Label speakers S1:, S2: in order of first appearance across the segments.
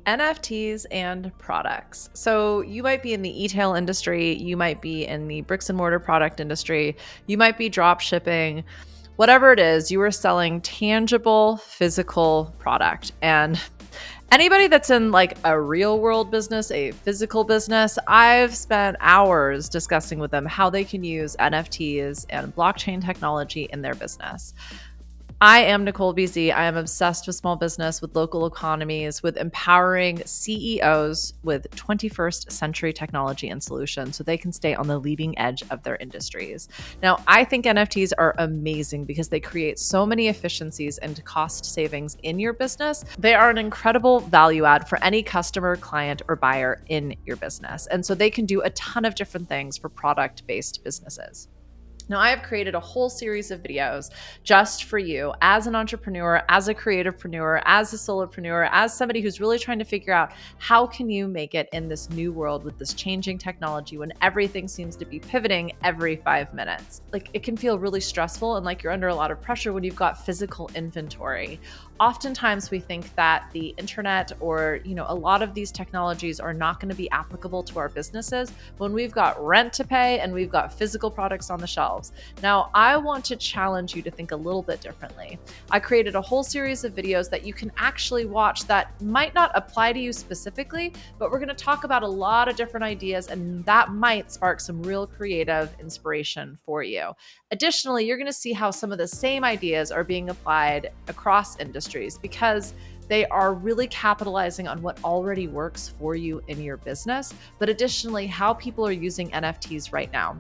S1: NFTs and products. So you might be in the e-tail industry, you might be in the bricks and mortar product industry, you might be drop shipping, whatever it is, you are selling tangible physical product. And anybody that's in like a real world business, a physical business, I've spent hours discussing with them how they can use NFTs and blockchain technology in their business. I am Nicole BZ. I am obsessed with small business, with local economies, with empowering CEOs with 21st century technology and solutions so they can stay on the leading edge of their industries. Now, I think NFTs are amazing because they create so many efficiencies and cost savings in your business. They are an incredible value add for any customer, client, or buyer in your business. And so they can do a ton of different things for product-based businesses. Now, I have created a whole series of videos just for you as an entrepreneur, as a creativepreneur, as a solopreneur, as somebody who's really trying to figure out how can you make it in this new world with this changing technology when everything seems to be pivoting every 5 minutes. Like, it can feel really stressful and like you're under a lot of pressure when you've got physical inventory. Oftentimes we think that the internet or, a lot of these technologies are not going to be applicable to our businesses when we've got rent to pay and we've got physical products on the shelves. Now, I want to challenge you to think a little bit differently. I created a whole series of videos that you can actually watch that might not apply to you specifically, but we're going to talk about a lot of different ideas and that might spark some real creative inspiration for you. Additionally, you're going to see how some of the same ideas are being applied across industries because they are really capitalizing on what already works for you in your business, but additionally, how people are using NFTs right now.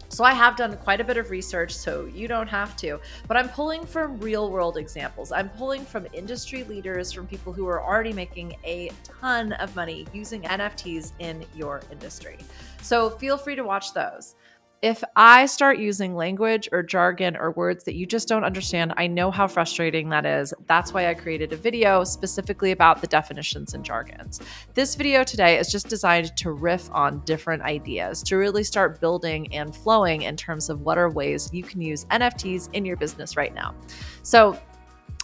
S1: So I have done quite a bit of research, so you don't have to, but I'm pulling from real world examples. I'm pulling from industry leaders, from people who are already making a ton of money using NFTs in your industry. So feel free to watch those. If I start using language or jargon or words that you just don't understand, I know how frustrating that is. That's why I created a video specifically about the definitions and jargons. This video today is just designed to riff on different ideas, to really start building and flowing in terms of what are ways you can use NFTs in your business right now. So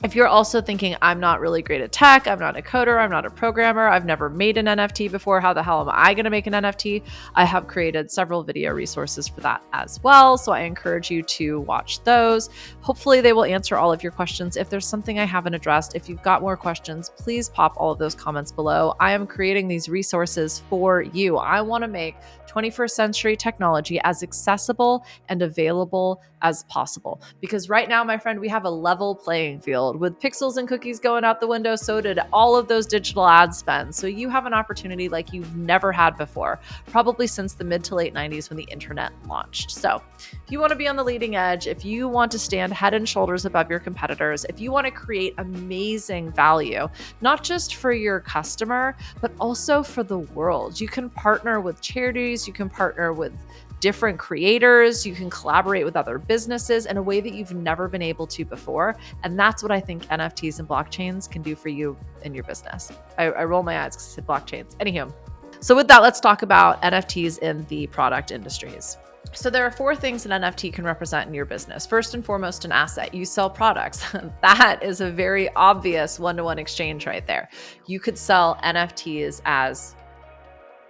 S1: if you're also thinking, I'm not really great at tech, I'm not a coder, I'm not a programmer, I've never made an NFT before, how the hell am I going to make an NFT? I have created several video resources for that as well. So I encourage you to watch those. Hopefully they will answer all of your questions. If there's something I haven't addressed, if you've got more questions, please pop all of those comments below. I am creating these resources for you. I want to make 21st century technology as accessible and available as possible. Because right now, my friend, we have a level playing field. With pixels and cookies going out the window, so did all of those digital ad spends. So you have an opportunity like you've never had before, probably since the mid to late 90s when the internet launched. So if you want to be on the leading edge, if you want to stand head and shoulders above your competitors, if you want to create amazing value, not just for your customer, but also for the world, you can partner with charities, you can partner with different creators, you can collaborate with other businesses in a way that you've never been able to before. And that's what I think NFTs and blockchains can do for you in your business. I roll my eyes because I said blockchains. Anywho, so with that, let's talk about NFTs in the product industries. So there are 4 things an NFT can represent in your business. First and foremost, an asset. You sell products. That is a very obvious one-to-one exchange right there. You could sell NFTs as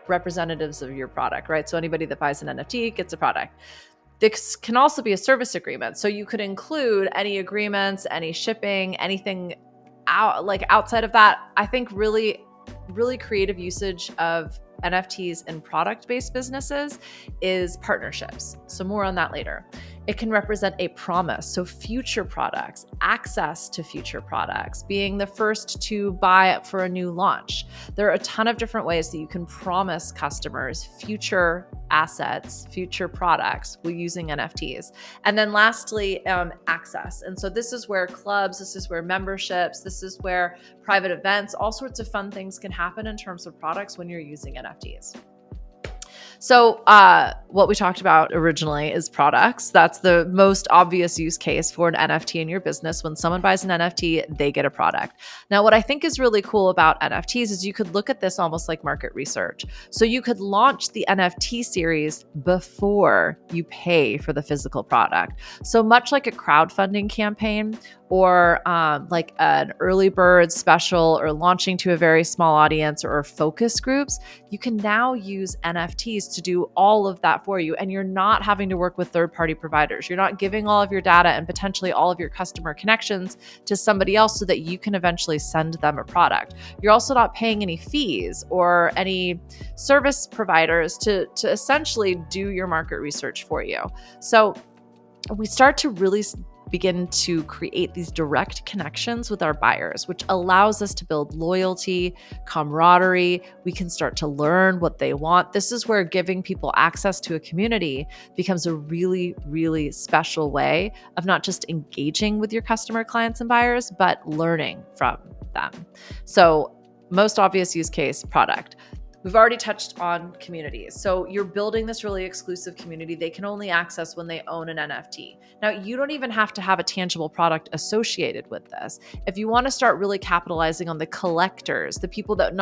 S1: representatives of your product, right? So anybody that buys an NFT gets a product. This can also be a service agreement. So you could include any agreements, any shipping, anything outside of that. I think really creative usage of NFTs in product-based businesses is partnerships. So more on that later. It can represent a promise. So future products, access to future products, being the first to buy it for a new launch. There are a ton of different ways that you can promise customers future assets, future products using NFTs. And then lastly, access. And so this is where clubs, this is where memberships, this is where private events, all sorts of fun things can happen in terms of products when you're using NFTs. So what we talked about originally is products. That's the most obvious use case for an NFT in your business. When someone buys an NFT, they get a product. Now, what I think is really cool about NFTs is you could look at this almost like market research. So you could launch the NFT series before you pay for the physical product. So much like a crowdfunding campaign, or like an early bird special, or launching to a very small audience, or focus groups, you can now use NFTs to do all of that for you. And you're not having to work with third-party providers. You're not giving all of your data and potentially all of your customer connections to somebody else so that you can eventually send them a product. You're also not paying any fees or any service providers to essentially do your market research for you. So we start to really begin to create these direct connections with our buyers, which allows us to build loyalty, camaraderie. We can start to learn what they want. This is where giving people access to a community becomes a really, really special way of not just engaging with your customer, clients, and buyers, but learning from them. So, most obvious use case, product. We've already touched on communities. So you're building this really exclusive community they can only access when they own an NFT. Now, you don't even have to have a tangible product associated with this. If you want to start really capitalizing on the collectors, the people that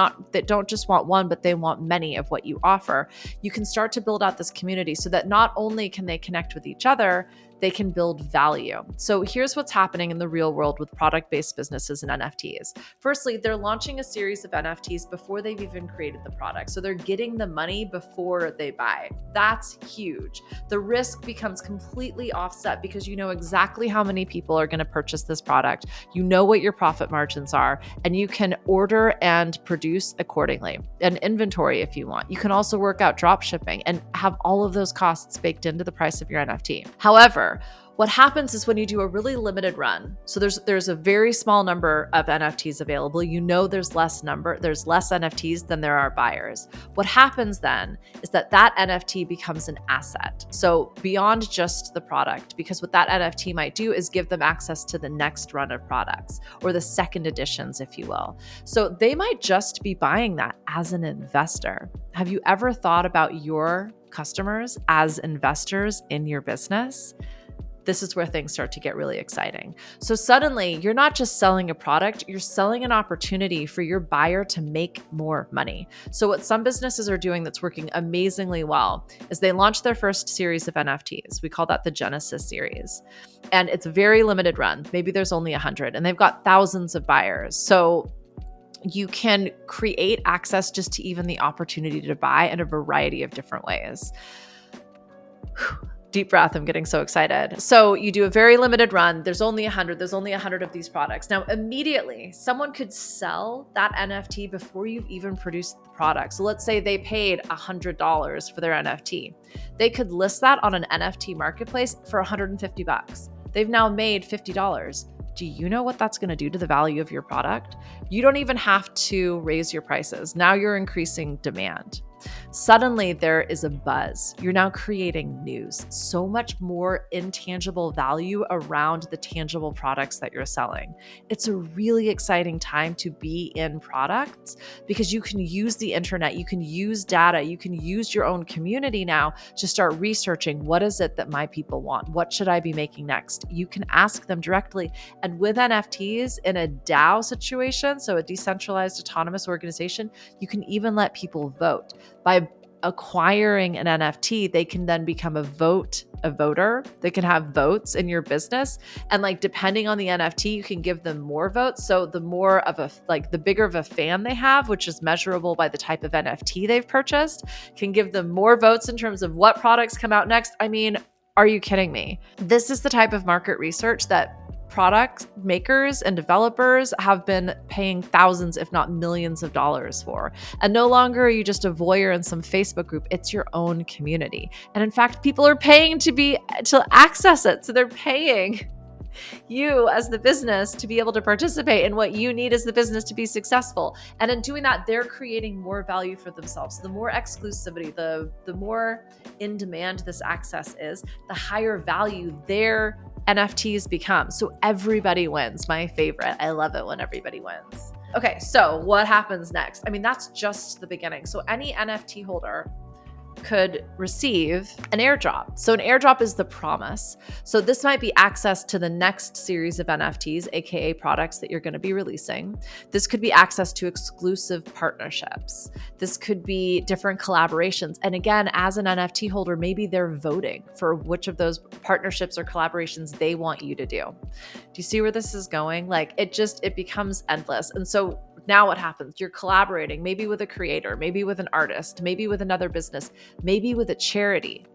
S1: don't just want one, but they want many of what you offer, you can start to build out this community so that not only can they connect with each other, they can build value. So here's what's happening in the real world with product-based businesses and NFTs. Firstly, they're launching a series of NFTs before they've even created the product. So they're getting the money before they buy. That's huge. The risk becomes completely offset because you know exactly how many people are going to purchase this product. You know what your profit margins are, and you can order and produce accordingly. And inventory if you want. You can also work out drop shipping and have all of those costs baked into the price of your NFT. However, what happens is when you do a really limited run, so there's a very small number of NFTs available. You know there's less NFTs than there are buyers. What happens then is that NFT becomes an asset. So beyond just the product, because what that NFT might do is give them access to the next run of products or the second editions, if you will. So they might just be buying that as an investor. Have you ever thought about your customers as investors in your business? This is where things start to get really exciting. So suddenly, you're not just selling a product, you're selling an opportunity for your buyer to make more money. So what some businesses are doing that's working amazingly well is they launch their first series of NFTs. We call that the Genesis series. And it's a very limited run. Maybe there's only 100, and they've got thousands of buyers. So you can create access just to even the opportunity to buy in a variety of different ways. Deep breath, I'm getting so excited. So you do a very limited run. There's only 100 of these products. Now, immediately, someone could sell that NFT before you've even produced the product. So let's say they paid $100 for their NFT. They could list that on an NFT marketplace for $150. They've now made $50. Do you know what that's going to do to the value of your product? You don't even have to raise your prices. Now you're increasing demand. Suddenly there is a buzz. You're now creating news, so much more intangible value around the tangible products that you're selling. It's a really exciting time to be in products because you can use the internet, you can use data, you can use your own community now to start researching what is it that my people want? What should I be making next? You can ask them directly. And with NFTs in a DAO situation, so a decentralized autonomous organization, you can even let people vote. By acquiring an NFT, they can then become a voter. They can have votes in your business. And like, depending on the NFT, you can give them more votes. So the more of the bigger of a fan they have, which is measurable by the type of NFT they've purchased, can give them more votes in terms of what products come out next. I mean, are you kidding me? This is the type of market research that product makers and developers have been paying thousands, if not millions of dollars for. And no longer are you just a voyeur in some Facebook group, it's your own community. And in fact, people are paying to access it. So they're paying you as the business to be able to participate in what you need as the business to be successful. And in doing that, they're creating more value for themselves. The more exclusivity, the more in demand this access is, the higher value their NFTs become. So everybody wins. My favorite. I love it when everybody wins. Okay, so what happens next? I mean, that's just the beginning. So any NFT holder could receive an airdrop. So an airdrop is the promise. So this might be access to the next series of NFTs, aka products that you're going to be releasing. This could be access to exclusive partnerships. This could be different collaborations. And again, as an NFT holder, maybe they're voting for which of those partnerships or collaborations they want you to do. Do you see where this is going? Like it becomes endless. And so now what happens? You're collaborating maybe with a creator, maybe with an artist, maybe with another business, maybe with a charity,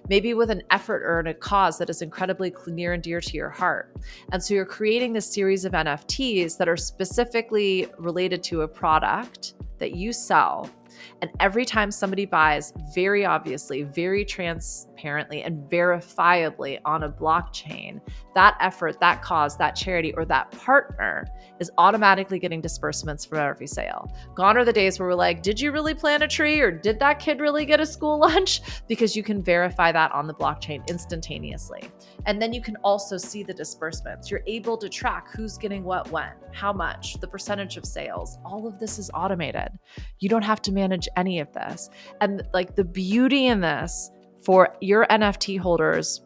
S1: maybe with an effort or a cause that is incredibly near and dear to your heart. And so you're creating this series of NFTs that are specifically related to a product that you sell. And every time somebody buys, very obviously, very transparently, and verifiably on a blockchain, that effort, that cause, that charity, or that partner is automatically getting disbursements from every sale. Gone are the days where we're like, did you really plant a tree, or did that kid really get a school lunch? Because you can verify that on the blockchain instantaneously. And then you can also see the disbursements. You're able to track who's getting what when, how much, the percentage of sales. All of this is automated. You don't have to manage any of this. And like the beauty in this for your NFT holders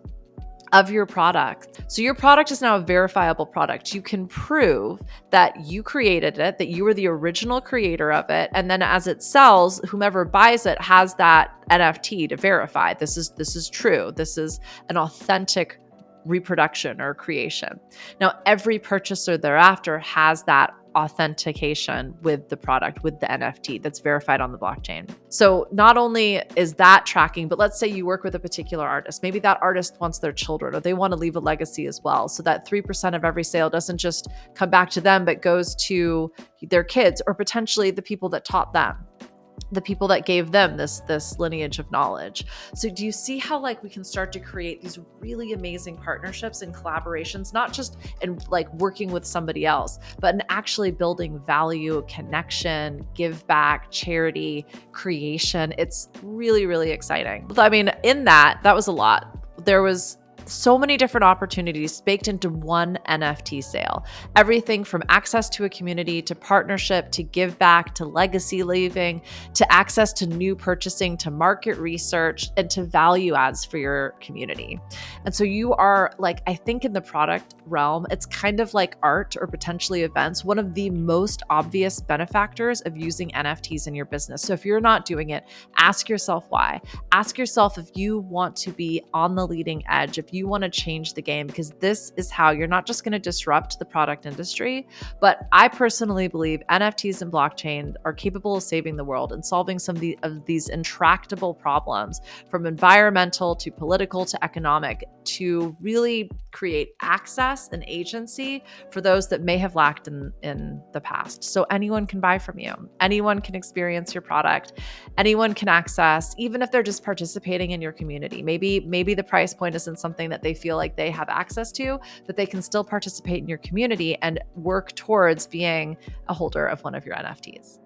S1: of your product. So your product is now a verifiable product. You can prove that you created it, that you were the original creator of it. And then as it sells, whomever buys it has that NFT to verify this is true. This is an authentic reproduction or creation. Now, every purchaser thereafter has that authentication with the product, with the NFT that's verified on the blockchain. So not only is that tracking, but let's say you work with a particular artist. Maybe that artist wants their children, or they want to leave a legacy as well. So that 3% of every sale doesn't just come back to them, but goes to their kids, or potentially the people that taught them, the people that gave them this lineage of knowledge. So do you see how like we can start to create these really amazing partnerships and collaborations, not just in like working with somebody else, but in actually building value, connection, give back, charity, creation. It's really, really exciting. I mean, in that was a lot. There was so many different opportunities baked into one NFT sale. Everything from access to a community, to partnership, to give back, to legacy leaving, to access to new purchasing, to market research, and to value adds for your community. And so you are like, I think in the product realm, it's kind of like art or potentially events, one of the most obvious benefactors of using NFTs in your business. So if you're not doing it, ask yourself why. Ask yourself if you want to be on the leading edge, if you want to change the game, because this is how you're not just going to disrupt the product industry, but I personally believe NFTs and blockchain are capable of saving the world and solving some of these intractable problems, from environmental to political to economic, to really create access and agency for those that may have lacked in the past. So anyone can buy from you. Anyone can experience your product. Anyone can access, even if they're just participating in your community. Maybe the price point isn't something that they feel like they have access to, but they can still participate in your community and work towards being a holder of one of your NFTs.